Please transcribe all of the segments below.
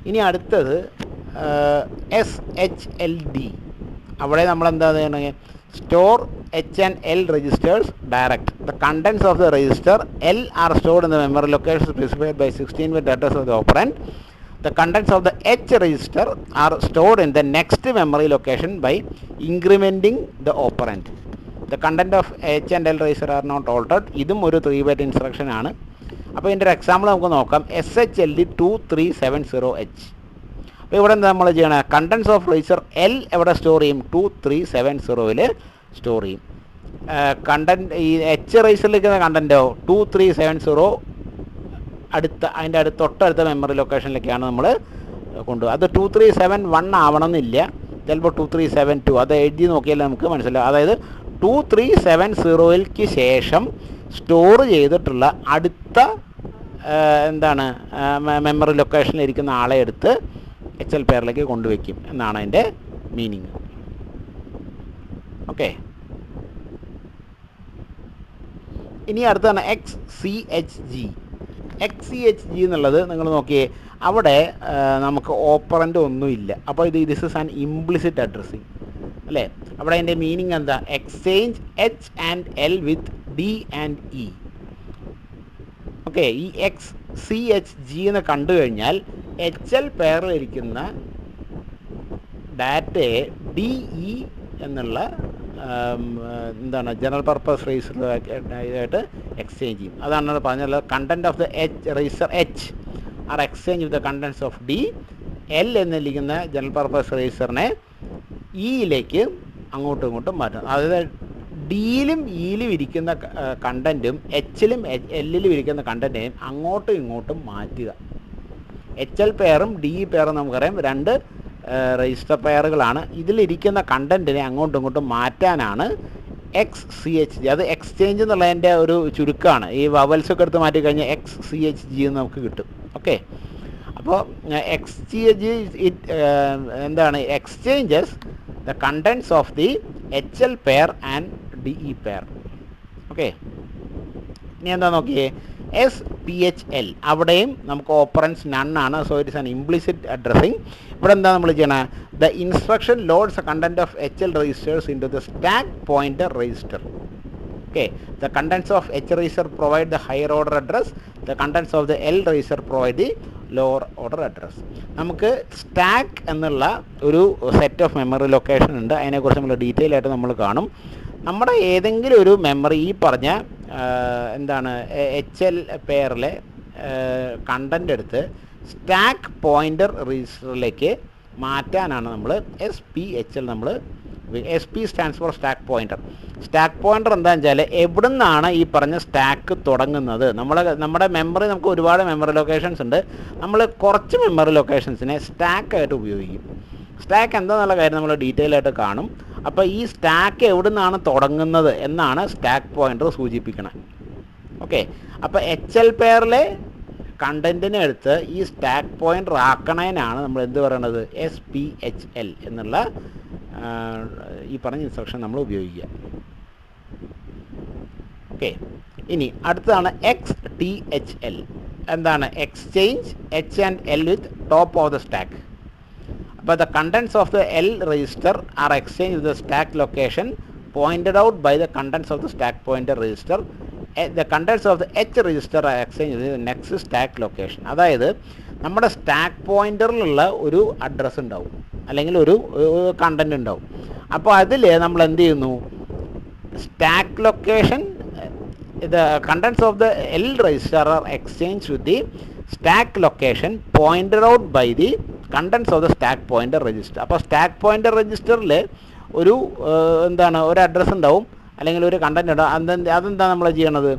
ഇനി അടുത്തത് SHLD. അവിടെ നമ്മളെന്താ ചെയ്യണമെങ്കിൽ store H&L registers direct. The contents of the register L are stored in the memory location specified by 16-bit address of the operand. The contents of the H register are stored in the next memory location by incrementing the operand. The content of H&L register are not altered. ഇതും ഒരു 3-bit instruction ആണ്. അപ്പോൾ ഇതിൻ്റെ ഒരു example നമുക്ക് നോക്കാം. SHLD 2370H. അപ്പോൾ ഇവിടെ എന്താ നമ്മൾ ചെയ്യണേ, കണ്ടൻസ് ഓഫ് രജിസ്റ്റർ L എവിടെ സ്റ്റോർ ചെയ്യും, 2370ൽ സ്റ്റോർ ചെയ്യും. കണ്ടൻറ്റ് ഈ H രജിസ്റ്ററിലിരിക്കുന്ന കണ്ടൻറ്റോ 2370 അതിൻ്റെ തൊട്ടടുത്ത മെമ്മറി ലൊക്കേഷനിലേക്കാണ് നമ്മൾ കൊണ്ടുപോകുക. അത് 2371 ആവണമെന്നില്ല, ചിലപ്പോൾ 2372, അത് എഴുതി നോക്കിയാൽ നമുക്ക് മനസ്സിലാവും. അതായത് 2370ക്ക് ശേഷം സ്റ്റോർ ചെയ്തിട്ടുള്ള അടുത്ത മെമ്മറി ലൊക്കേഷനിലിരിക്കുന്ന ആളെ എടുത്ത് HL പെയറിലേക്ക് കൊണ്ടുവയ്ക്കും എന്നാണ് അതിൻ്റെ മീനിങ്. ഓക്കെ, ഇനി അടുത്താണ് XCHG. XCHG എന്നുള്ളത് നിങ്ങൾ നോക്കിയേ, അവിടെ നമുക്ക് ഓപ്പറൻ്റ് ഒന്നുമില്ല. അപ്പോൾ this is an implicit addressing അല്ലേ. അവിടെ അതിൻ്റെ മീനിങ് എന്താ, എക്സ്ചേഞ്ച് H&L വിത്ത് D&E. ഓക്കെ, ഈ XCHG എന്ന് കണ്ടു കഴിഞ്ഞാൽ HL പെയറിലിരിക്കുന്ന ഡാറ്റയെ DE എന്നുള്ള ജനറൽ പർപ്പസ് രജിസ്റ്ററായിട്ട് എക്സ്ചേഞ്ച് ചെയ്യും. അതാണ് പറഞ്ഞുള്ളത്. Content of the register H are exchange with the contents of D. L എന്നിരിക്കുന്ന ജനറൽ പർപ്പസ് രജിസ്റ്ററിനെ ഇയിലേക്ക് അങ്ങോട്ടും ഇങ്ങോട്ടും മാറ്റണം. അതായത് ഡിയിലും ഇയിലും ഇരിക്കുന്ന കണ്ടൻറ്റും എച്ചിലും എല്ലിലും ഇരിക്കുന്ന കണ്ടൻറ്റിനെയും അങ്ങോട്ടും ഇങ്ങോട്ടും മാറ്റുക. HL പെയറും DE പെയറും നമുക്കറിയാം രണ്ട് രജിസ്റ്റർ പെയറുകളാണ്. ഇതിലിരിക്കുന്ന കണ്ടൻറ്റിനെ അങ്ങോട്ടും ഇങ്ങോട്ടും മാറ്റാനാണ് XCHG. അത് എക്സ്ചേഞ്ച് എന്നുള്ളതിൻ്റെ ഒരു ചുരുക്കമാണ്. ഈ വവൽസൊക്കെ എടുത്ത് മാറ്റി കഴിഞ്ഞാൽ XCHG എന്ന് നമുക്ക് കിട്ടും. ഓക്കെ, അപ്പോൾ XCHG exchanges the contents of the HL pair and DE pair. Okay, ഇനി എന്താ നോക്കിയേ, SPHL. അവിടെയും നമുക്ക് ഓപ്പറൻസ് നണ്ണാണ്. So it is an implicit addressing. ഇവിടെ എന്താ നമ്മൾ ചെയ്യണത്, the instruction loads a content of HL registers into the stack pointer register. Okay, the contents of H register provide the higher order address. The contents of the L register provide the lower order address. നമുക്ക് stack എന്നുള്ള ഒരു set of memory location ഉണ്ട്. അതിനെക്കുറിച്ച് നമ്മൾ detail ആയിട്ട് നമ്മൾ കാണും. നമ്മുടെ ഏതെങ്കിലും ഒരു മെമ്മറി ഈ പറഞ്ഞ HL പെയറിലെ കണ്ടൻ്റ് എടുത്ത് സ്റ്റാക്ക് പോയിൻ്റർ രജിസ്റ്ററിലേക്ക് മാറ്റാനാണ് നമ്മൾ SPHL. SP stands for stack pointer. Stack pointer എന്താണെന്ന് വെച്ചാൽ എവിടെ നിന്നാണ് ഈ പറഞ്ഞ സ്റ്റാക്ക് തുടങ്ങുന്നത്. നമ്മുടെ മെമ്മറി, നമുക്ക് ഒരുപാട് മെമ്മറി ലൊക്കേഷൻസ് ഉണ്ട്. നമ്മൾ കുറച്ച് മെമ്മറി ലൊക്കേഷൻസിനെ സ്റ്റാക്കായിട്ട് ഉപയോഗിക്കും. സ്റ്റാക്ക് എന്താണെന്നുള്ള കാര്യം നമ്മൾ ഡീറ്റെയിൽ ആയിട്ട് കാണും. അപ്പോൾ ഈ സ്റ്റാക്ക് എവിടെ നിന്നാണ് തുടങ്ങുന്നത് എന്നാണ് സ്റ്റാക്ക് പോയിൻ്റർ സൂചിപ്പിക്കുന്നത്. ഓക്കെ, അപ്പോൾ HL പെയറിലെ കണ്ടൻറ്റിനെ എടുത്ത് ഈ സ്റ്റാക്ക് പോയിൻ്റർ ആക്കണേനാണ് നമ്മൾ എന്ത് പറയണത്, SPHL എന്നുള്ള ഈ പറഞ്ഞ ഇൻസ്ട്രക്ഷൻ നമ്മൾ ഉപയോഗിക്കുക. ഓക്കെ, ഇനി അടുത്തതാണ് XTHL. എന്താണ്, exchange H&L with top of the stack. അപ്പോൾ the contents of the L register are exchanged with the stack location pointed out by the contents of the stack pointer register. The contents of the H register are exchanged with the next stack location. അതായത് നമ്മുടെ stack പോയിൻ്ററിലുള്ള ഒരു address ഉണ്ടാവും, അല്ലെങ്കിൽ ഒരു content ഉണ്ടാവും. അപ്പോൾ അതിൽ നമ്മൾ എന്ത് ചെയ്യുന്നു, stack location, the contents of the L register are exchanged with the stack location pointed out by the contents of the stack pointer register. അപ്പോൾ സ്റ്റാക്ക് പോയിൻ്റർ രജിസ്റ്ററിൽ ഒരു ഒരു അഡ്രസ്സ് ഉണ്ടാവും, അല്ലെങ്കിൽ ഒരു കണ്ടൻറ്റ് ഉണ്ടാവും. അതെന്താ നമ്മൾ ചെയ്യണത്,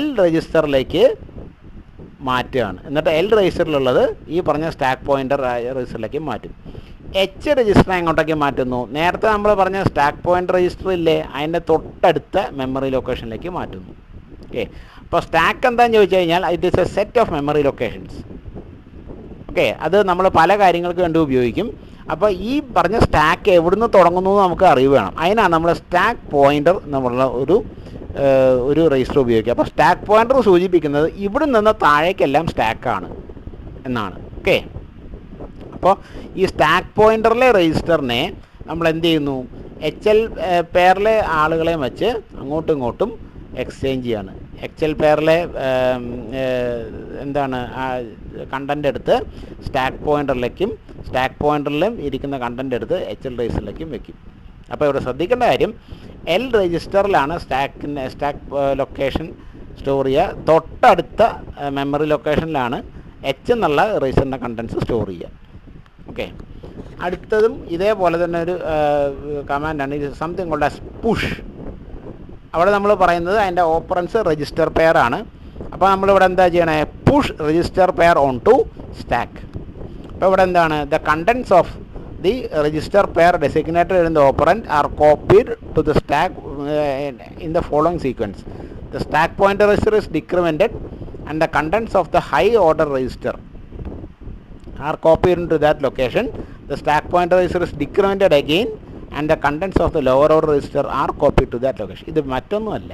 L രജിസ്റ്ററിലേക്ക് മാറ്റുകയാണ്. എന്നിട്ട് L രജിസ്റ്ററിലുള്ളത് ഈ പറഞ്ഞ സ്റ്റാക്ക് പോയിൻ്റർ രജിസ്റ്ററിലേക്ക് മാറ്റും. H രജിസ്റ്റർ എങ്ങോട്ടേക്ക് മാറ്റുന്നു, നേരത്തെ നമ്മൾ പറഞ്ഞ സ്റ്റാക്ക് പോയിൻ്റർ രജിസ്റ്റർ ഇല്ലേ, അതിൻ്റെ തൊട്ടടുത്ത മെമ്മറി ലൊക്കേഷനിലേക്ക് മാറ്റുന്നു. ഓക്കെ, അപ്പോൾ സ്റ്റാക്ക് എന്താണെന്ന് ചോദിച്ചു കഴിഞ്ഞാൽ it is A set of memory locations. Okay, അത് നമ്മൾ പല കാര്യങ്ങൾക്ക് വേണ്ടി ഉപയോഗിക്കും. അപ്പോൾ ഈ പറഞ്ഞ സ്റ്റാക്ക് എവിടുന്ന് തുടങ്ങുന്നു എന്ന് നമുക്ക് അറിവ് വേണം. അതിനാണ് നമ്മൾ സ്റ്റാക്ക് പോയിൻ്റർ എന്നുള്ള ഒരു രജിസ്റ്റർ ഉപയോഗിക്കുക. അപ്പോൾ സ്റ്റാക്ക് പോയിൻ്റർ സൂചിപ്പിക്കുന്നത് ഇവിടെ നിന്ന് താഴേക്കെല്ലാം സ്റ്റാക്കാണ് എന്നാണ്. ഓക്കെ, അപ്പോൾ ഈ സ്റ്റാക്ക് പോയിൻ്ററിലെ രജിസ്റ്ററിനെ നമ്മൾ എന്ത് ചെയ്യുന്നു, HL പെയറിലെ ആളുകളെയും വെച്ച് അങ്ങോട്ടും ഇങ്ങോട്ടും എക്സ്ചേഞ്ച് ചെയ്യാണ്. HL പെയറിലെ എന്താണ് കണ്ടൻ്റ് എടുത്ത് സ്റ്റാക്ക് പോയിൻ്ററിലേക്കും സ്റ്റാക്ക് പോയിൻ്ററിലും ഇരിക്കുന്ന കണ്ടൻ്റ് എടുത്ത് HL രജിസ്റ്ററിലേക്കും വെക്കും. അപ്പോൾ ഇവിടെ ശ്രദ്ധിക്കേണ്ട കാര്യം, L രജിസ്റ്ററിലാണ് സ്റ്റാക്ക് ലൊക്കേഷൻ സ്റ്റോർ ചെയ്യുക, തൊട്ടടുത്ത മെമ്മറി ലൊക്കേഷനിലാണ് H എന്നുള്ള രജിസ്റ്ററിൻ്റെ കണ്ടൻസ് സ്റ്റോർ ചെയ്യുക. ഓക്കെ, അടുത്തതും ഇതേപോലെ തന്നെ ഒരു കമാൻഡാണ്, ഇത് സംതിങ് കോൾഡ് ആസ് പുഷ്. അവിടെ നമ്മൾ പറയുന്നത് അതിൻ്റെ ഓപ്പറൻസ് രജിസ്റ്റർ പെയർ ആണ്. അപ്പോൾ നമ്മളിവിടെ എന്താ ചെയ്യണേ, push register pair on to stack. അപ്പോൾ ഇവിടെ എന്താണ്, the contents of the register pair designated in the operand are copied to the stack in the following sequence. The stack pointer register is decremented and the contents of the high order register are copied into that location. The stack pointer register is decremented again and the contents of the lower order register are copied to that location. ഇത് മറ്റൊന്നുമല്ല,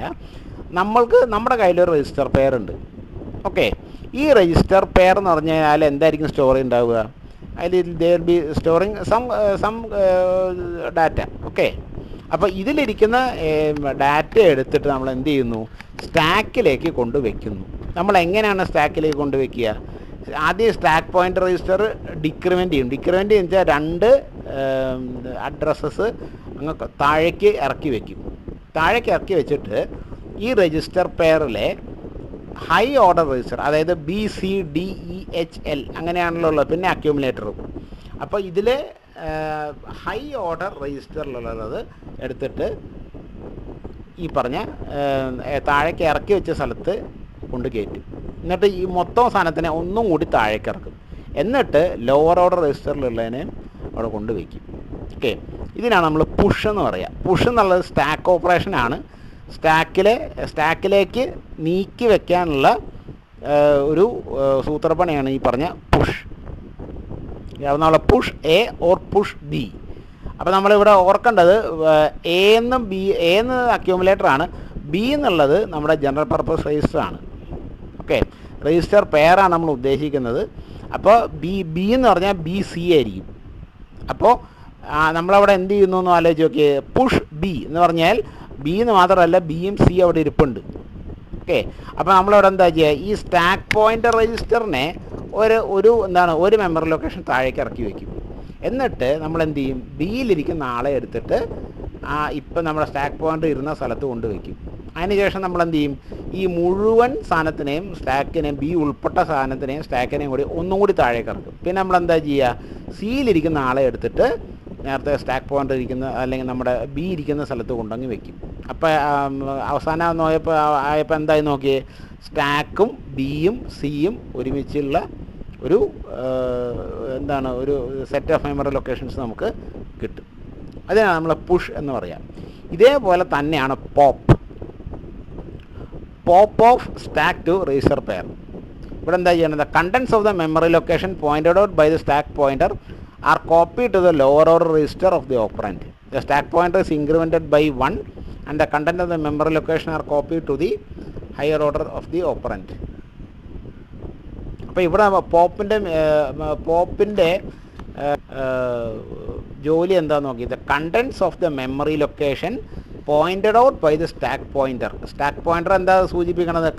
നമ്മൾക്ക് നമ്മുടെ കയ്യിലൊരു register pair ഉണ്ട്. Okay, ഈ register pair എന്ന് പറഞ്ഞു കഴിഞ്ഞാൽ എന്തായിരിക്കും സ്റ്റോറി ഉണ്ടാവുക, അതിൽ there be storing some data. Okay, അപ്പോൾ ഇതിലിരിക്കുന്ന ഡാറ്റ എടുത്തിട്ട് നമ്മൾ എന്ത് ചെയ്യുന്നു, സ്റ്റാക്കിലേക്ക് കൊണ്ടുവയ്ക്കുന്നു. നമ്മൾ എങ്ങനെയാണ് സ്റ്റാക്കിലേക്ക് കൊണ്ടുവയ്ക്കുക, ആദ്യം സ്റ്റാക്ക് പോയിൻ്റർ രജിസ്റ്റർ ഡിക്രിമെൻ്റ് ചെയ്യും. ഡിക്രിമെൻ്റ് എന്ന് വെച്ചാൽ 2 അഡ്രസ്സസ് അങ്ങ് താഴേക്ക് ഇറക്കി വയ്ക്കും. താഴേക്ക് ഇറക്കി വെച്ചിട്ട് ഈ രജിസ്റ്റർ പെയറിലെ ഹൈ ഓർഡർ രജിസ്റ്റർ, അതായത് B.C.D.E.H.L അങ്ങനെയാണല്ലോ ഉള്ളത്, പിന്നെ അക്യൂമുലേറ്ററും. അപ്പോൾ ഇതിൽ ഹൈ ഓർഡർ രജിസ്റ്ററിലുള്ളത് എടുത്തിട്ട് ഈ പറഞ്ഞ താഴേക്ക് ഇറക്കി വെച്ച സ്ഥലത്ത് കൊണ്ട് കയറ്റും. എന്നിട്ട് ഈ മൊത്തം സാധനത്തിനെ ഒന്നും കൂടി താഴേക്ക് ഇറക്കും. എന്നിട്ട് ലോവർ ഓർഡർ രജിസ്റ്ററിലുള്ളതിനെ അവിടെ കൊണ്ടുവയ്ക്കും. ഓക്കെ, ഇതിനാണ് നമ്മൾ പുഷ് എന്ന് പറയുക. പുഷ് എന്നുള്ളത് സ്റ്റാക്ക് ഓപ്പറേഷനാണ്. സ്റ്റാക്കിലേക്ക് നീക്കി വെക്കാനുള്ള ഒരു സൂത്രപ്പണിയാണ് ഈ പറഞ്ഞ പുഷ്. നമ്മളെ push A or push B. അപ്പോൾ നമ്മളിവിടെ ഓർക്കേണ്ടത് എ എന്ന് അക്യൂമുലേറ്ററാണ്, ബി എന്നുള്ളത് നമ്മുടെ ജനറൽ പർപ്പസ് രജിസ്റ്ററാണ്. ഓക്കെ, രജിസ്റ്റർ പെയറാണ് നമ്മൾ ഉദ്ദേശിക്കുന്നത്. അപ്പോൾ ബി എന്ന് പറഞ്ഞാൽ B.C ആയിരിക്കും. അപ്പോൾ നമ്മളവിടെ എന്ത് ചെയ്യുന്നു എന്ന് ആലോചിച്ച് നോക്കിയേ, പുഷ് ബി എന്ന് പറഞ്ഞാൽ ബി എന്ന് മാത്രമല്ല ബിയും സി അവിടെ ഇരിപ്പുണ്ട്. ഓക്കെ, അപ്പോൾ നമ്മളവിടെ എന്താ ചെയ്യുക, ഈ സ്റ്റാക്ക് പോയിൻ്റർ രജിസ്റ്ററിനെ ഒരു മെമ്മറി ലൊക്കേഷൻ താഴേക്ക് ഇറക്കി വയ്ക്കും. എന്നിട്ട് നമ്മൾ എന്ത് ചെയ്യും, ബിയിലിരിക്കുന്ന ആളെ എടുത്തിട്ട് ഇപ്പം നമ്മുടെ സ്റ്റാക്ക് പോയിൻ്റർ ഇരുന്ന സ്ഥലത്ത് കൊണ്ടുവയ്ക്കും. അതിനുശേഷം നമ്മൾ എന്ത് ചെയ്യും, ഈ മുഴുവൻ സാധനത്തിനെയും സ്റ്റാക്കിനെയും ബി ഉൾപ്പെട്ട സാധനത്തിനെയും സ്റ്റാക്കിനെയും കൂടി ഒന്നും കൂടി താഴേക്ക് ഇറക്കും. പിന്നെ നമ്മൾ എന്താ ചെയ്യുക, സിയിലിരിക്കുന്ന ആളെ എടുത്തിട്ട് നേരത്തെ സ്റ്റാക്ക് പോയിൻ്റർ ഇരിക്കുന്ന അല്ലെങ്കിൽ നമ്മുടെ ബി ഇരിക്കുന്ന സ്ഥലത്ത് കൊണ്ടുവന്ന് വെക്കും. അപ്പോൾ അവസാനം ആയപ്പോൾ എന്തായി നോക്കിയേ, സ്റ്റാക്കും ബിയും സിയും ഒരുമിച്ചുള്ള ഒരു ഒരു സെറ്റ് ഓഫ് മെമ്മറി ലൊക്കേഷൻസ് നമുക്ക് കിട്ടും. അതിനാണ് നമ്മൾ പുഷ് എന്ന് പറയാം. ഇതേപോലെ തന്നെയാണ് pop off stack to register pair. ഇവിടെ എന്താ ചെയ്യുന്നത്, contents of the memory location pointed out by the stack pointer are copied to the lower order register of the operand. The stack pointer is incremented by 1 and the content of the memory location are copied to the higher order of the operand. അപ്പോൾ ഇവിടെ പോപ്പിൻ്റെ ജോലി എന്താണെന്ന് നോക്കി, the contents of the memory location pointed out by the stack pointer. Stack pointer എന്താ സൂചിപ്പിക്കണത്,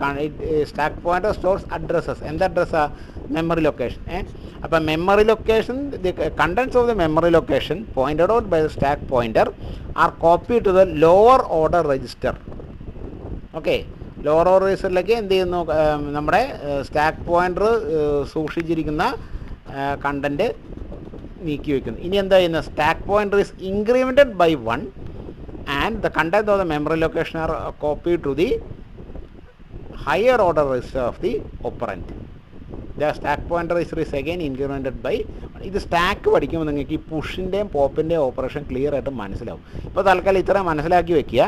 stack pointer stores addresses. എന്ത് അഡ്രസ്സാണ്, memory location. അപ്പോൾ memory location, the contents of the memory location pointed out by the stack pointer are copy to the lower order register. Okay, lower order രജിസ്റ്ററിലേക്ക് എന്ത് ചെയ്യുന്നു, നമ്മുടെ stack pointer സൂക്ഷിച്ചിരിക്കുന്ന content നീക്കി വയ്ക്കുന്നു. ഇനി എന്താ ചെയ്യുന്നത്, stack pointer is incremented by 1 and the content of the memory location are copied to the higher order register of the operand. The stack pointer register is again incremented by. ഇത് stack പഠിക്കുമ്പോൾ നിങ്ങൾക്ക് ഈ പുഷിൻ്റെയും പോപ്പിൻ്റെയും operation clear ആയിട്ട് മനസ്സിലാവും. ഇപ്പോൾ തൽക്കാലം ഇത്ര മനസ്സിലാക്കി വെക്കുക.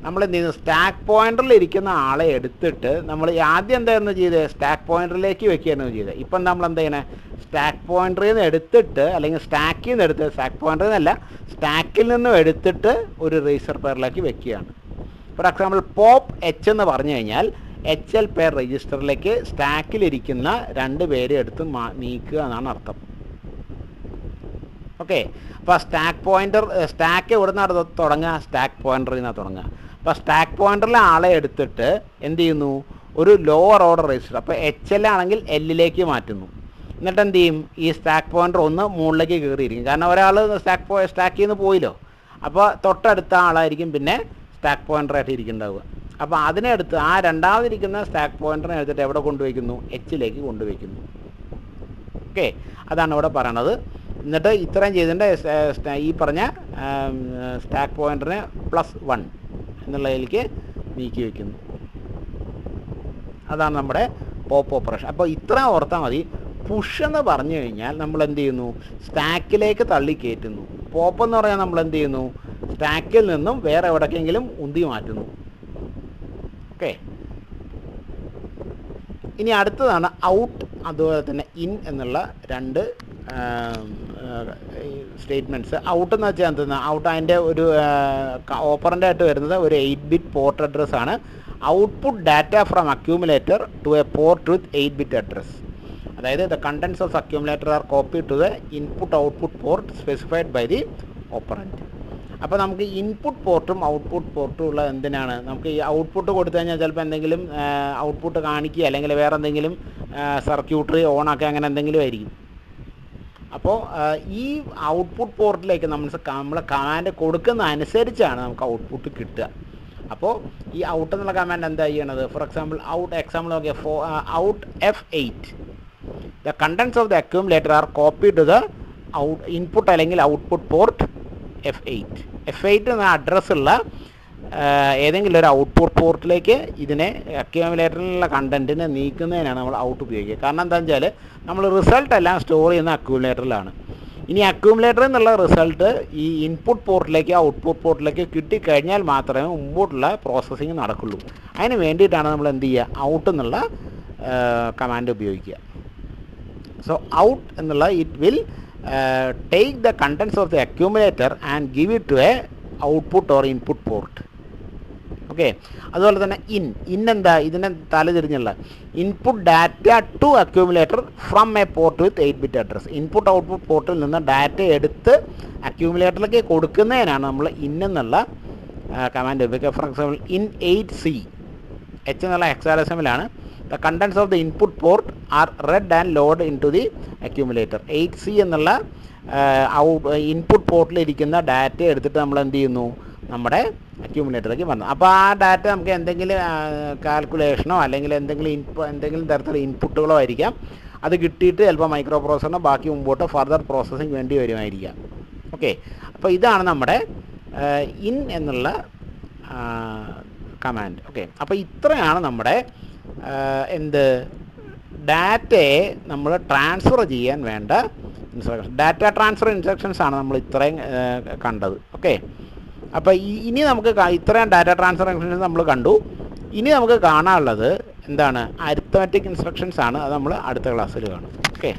നമ്മൾ എന്ത് ചെയ്യുന്നു, സ്റ്റാക്ക് പോയിന്ററിൽ ഇരിക്കുന്ന ആളെ എടുത്തിട്ട് നമ്മൾ ആദ്യം എന്തായിരുന്നു ചെയ്തത്, സ്റ്റാക്ക് പോയിന്ററിലേക്ക് വെക്കുകയായിരുന്നു ചെയ്തത്. ഇപ്പം നമ്മൾ എന്താ ചെയ്യണേ, സ്റ്റാക്ക് പോയിന്ററിൽ നിന്ന് എടുത്തിട്ട് അല്ലെങ്കിൽ സ്റ്റാക്കിൽ നിന്ന് എടുത്ത്, സ്റ്റാക്ക് പോയിന്ററിൽ നിന്നല്ല സ്റ്റാക്കിൽ നിന്നും എടുത്തിട്ട് ഒരു രജിസ്റ്റർ പെയറിലേക്ക് വെക്കുകയാണ്. ഫോർ എക്സാമ്പിൾ പോപ്പ് H എന്ന് പറഞ്ഞു കഴിഞ്ഞാൽ HL പെയർ രജിസ്റ്ററിലേക്ക് സ്റ്റാക്കിലിരിക്കുന്ന 2 പേരെ എടുത്ത് നീക്കുക എന്നാണ് അർത്ഥം. ഓക്കെ. അപ്പോൾ സ്റ്റാക്ക് പോയിൻ്റർ സ്റ്റാക്ക് എവിടെ നിന്നാണ് തുടങ്ങുക? സ്റ്റാക്ക് പോയിൻ്ററിൽ നിന്നാണ് തുടങ്ങുക. അപ്പോൾ സ്റ്റാക്ക് പോയിൻ്ററിലെ ആളെ എടുത്തിട്ട് എന്ത് ചെയ്യുന്നു? ഒരു ലോവർ ഓർഡർ രജിസ്റ്റർ, അപ്പോൾ HL ആണെങ്കിൽ Lലേക്ക് മാറ്റുന്നു. എന്നിട്ട് എന്ത് ചെയ്യും? ഈ സ്റ്റാക്ക് പോയിൻ്റർ ഒന്ന് മുകളിലേക്ക് കയറിയിരിക്കും. കാരണം ഒരാൾ സ്റ്റാക്കിൽ നിന്ന് പോയില്ലോ. അപ്പോൾ തൊട്ടടുത്ത ആളായിരിക്കും പിന്നെ സ്റ്റാക്ക് പോയിൻ്ററായിട്ട് ഇരിക്കുന്നുണ്ടാവുക. അപ്പോൾ അതിനെടുത്ത് ആ രണ്ടാമതിരിക്കുന്ന സ്റ്റാക്ക് പോയിൻ്ററിനെ എടുത്തിട്ട് എവിടെ കൊണ്ടുവയ്ക്കുന്നു? Hലേക്ക് കൊണ്ടുവയ്ക്കുന്നു. ഓക്കെ, അതാണ് ഇവിടെ പറയണത്. എന്നിട്ട് ഇത്രയും ചെയ്തിട്ട് ഈ പറഞ്ഞ സ്റ്റാക്ക് പോയിൻ്ററിനെ +1 എന്നുള്ളതിലേക്ക് നീക്കി വയ്ക്കുന്നു. അതാണ് നമ്മുടെ പോപ്പ് ഓപ്പറേഷൻ. അപ്പോൾ ഇത്രയും ഓർത്താൽ മതി. പുഷ് എന്ന് പറഞ്ഞു കഴിഞ്ഞാൽ നമ്മൾ എന്ത് ചെയ്യുന്നു? സ്റ്റാക്കിലേക്ക് തള്ളി കയറ്റുന്നു. പോപ്പ് എന്ന് പറഞ്ഞാൽ നമ്മൾ എന്ത് ചെയ്യുന്നു? സ്റ്റാക്കിൽ നിന്നും വേറെ എവിടേക്കെങ്കിലും ഉന്തി മാറ്റുന്നു. ഓക്കെ. ഇനി അടുത്തതാണ് ഔട്ട്, അതുപോലെ തന്നെ ഇൻ എന്നുള്ള രണ്ട് സ്റ്റേറ്റ്മെൻറ്റ്സ്. ഔട്ട് എന്ന് വെച്ചാൽ എന്തെന്ന്? ഔട്ട് അതിൻ്റെ ഒരു ഓപ്പറൻ്റ് ആയിട്ട് വരുന്നത് ഒരു 8-bit പോർട്ട് അഡ്രസ്സാണ്. Output data from accumulator to a port with 8-bit address. അതായത് the contents of accumulator are copy to the input output port specified by the operand. അപ്പോൾ നമുക്ക് ഇൻപുട്ട് പോർട്ടും ഔട്ട്പുട്ട് പോർട്ടും ഉള്ള എന്തിനാണ്? നമുക്ക് ഈ ഔട്ട്പുട്ട് കൊടുത്തു കഴിഞ്ഞാൽ ചിലപ്പോൾ എന്തെങ്കിലും ഔട്ട്പുട്ട് കാണിക്കുക, അല്ലെങ്കിൽ വേറെ എന്തെങ്കിലും സർക്യൂട്ടറി ഓണാക്കുക, അങ്ങനെ എന്തെങ്കിലും ആയിരിക്കും. അപ്പോൾ ഈ ഔട്ട്പുട്ട് പോർട്ടിലേക്ക് നമ്മൾ കമാൻഡ് കൊടുക്കുന്ന അനുസരിച്ചാണ് നമുക്ക് ഔട്ട്പുട്ട് കിട്ടുക. അപ്പോൾ ഈ ഔട്ട് എന്നുള്ള കമാൻഡ് എന്താ ചെയ്യണത്? ഫോർ എക്സാമ്പിൾ എക്സാമ്പിൾ നോക്കിയാൽ out F8 the contents of the accumulator are copy to the input അല്ലെങ്കിൽ ഔട്ട്പുട്ട് പോർട്ട് F8 എന്ന അഡ്രസ്സുള്ള ഏതെങ്കിലും ഒരു ഔട്ട്പുട്ട് പോർട്ടിലേക്ക് ഇതിനെ അക്യൂമുലേറ്ററിലുള്ള കണ്ടൻറ്റിനെ നീക്കുന്നതിനാണ് നമ്മൾ ഔട്ട് ഉപയോഗിക്കുക. കാരണം എന്താണെന്ന് വെച്ചാൽ നമ്മൾ റിസൾട്ട് എല്ലാം സ്റ്റോർ ചെയ്യുന്ന അക്യൂമുലേറ്ററിലാണ്. ഇനി അക്യൂമുലേറ്ററിൽ നിന്നുള്ള റിസൾട്ട് ഈ ഇൻപുട്ട് പോർട്ടിലേക്ക് ഔട്ട്പുട്ട് പോർട്ടിലേക്ക് കിട്ടിക്കഴിഞ്ഞാൽ മാത്രമേ മുമ്പോട്ടുള്ള പ്രോസസ്സിങ് നടക്കുള്ളൂ. അതിന് വേണ്ടിയിട്ടാണ് നമ്മൾ എന്ത് ചെയ്യുക? ഔട്ട് എന്നുള്ള കമാൻഡ് ഉപയോഗിക്കുക. സോ ഔട്ട് എന്നുള്ള it will take the contents of the accumulator and give it to a output or input port. Okay. അതുപോലെ തന്നെ ഇൻ എന്താ? ഇതിനെ തലതിരിഞ്ഞുള്ള input data to accumulator from a port with 8-bit address. Input output പോർട്ടിൽ നിന്ന് data എടുത്ത് അക്യൂമുലേറ്ററിലേക്ക് കൊടുക്കുന്നതിനാണ് നമ്മൾ എന്നുള്ള കമാൻഡ് ഉപയോഗിക്കുക. For example in 8C, H എന്നുള്ള ഹെക്സാഡെസിമലാണ്. The contents of the input port are read and loaded into the accumulator. 8C എന്നുള്ള input പോർട്ടിലിരിക്കുന്ന data എടുത്തിട്ട് നമ്മൾ എന്ത് ചെയ്യുന്നു? നമ്മുടെ അക്യൂമുലേറ്ററിലേക്ക് വന്നു. അപ്പോൾ ആ ഡാറ്റ നമുക്ക് എന്തെങ്കിലും കാൽക്കുലേഷനോ അല്ലെങ്കിൽ എന്തെങ്കിലും തരത്തിലുള്ള ഇൻപുട്ടുകളോ ആയിരിക്കാം. അത് കിട്ടിയിട്ട് ചിലപ്പോൾ മൈക്രോ പ്രോസസ്സറിനോ ബാക്കി മുമ്പോട്ട് ഫർദർ പ്രോസസ്സിങ് വേണ്ടി വരുമായിരിക്കാം. ഓക്കെ. അപ്പോൾ ഇതാണ് നമ്മുടെ ഇൻ എന്നുള്ള കമാൻഡ്. ഓക്കെ. അപ്പോൾ ഇത്രയാണ് നമ്മുടെ ഡാറ്റയെ നമ്മൾ ട്രാൻസ്ഫർ ചെയ്യാൻ വേണ്ട ഇൻസ്ട്രക്ഷൻ. ഡാറ്റ ട്രാൻസ്ഫർ ഇൻസ്ട്രക്ഷൻസാണ് നമ്മൾ ഇത്രയും കണ്ടത്. ഓക്കെ. അപ്പോൾ ഇനി നമുക്ക് ഇത്രയും ഡാറ്റ ട്രാൻസ്ഫർ ഇൻസ്ട്രക്ഷൻസ് നമ്മൾ കണ്ടു. ഇനി നമുക്ക് കാണാനുള്ളത് എന്താണ്? അരിത്മെറ്റിക് ഇൻസ്ട്രക്ഷൻസാണ്. അത് നമ്മൾ അടുത്ത ക്ലാസ്സിൽ കാണും. ഓക്കെ.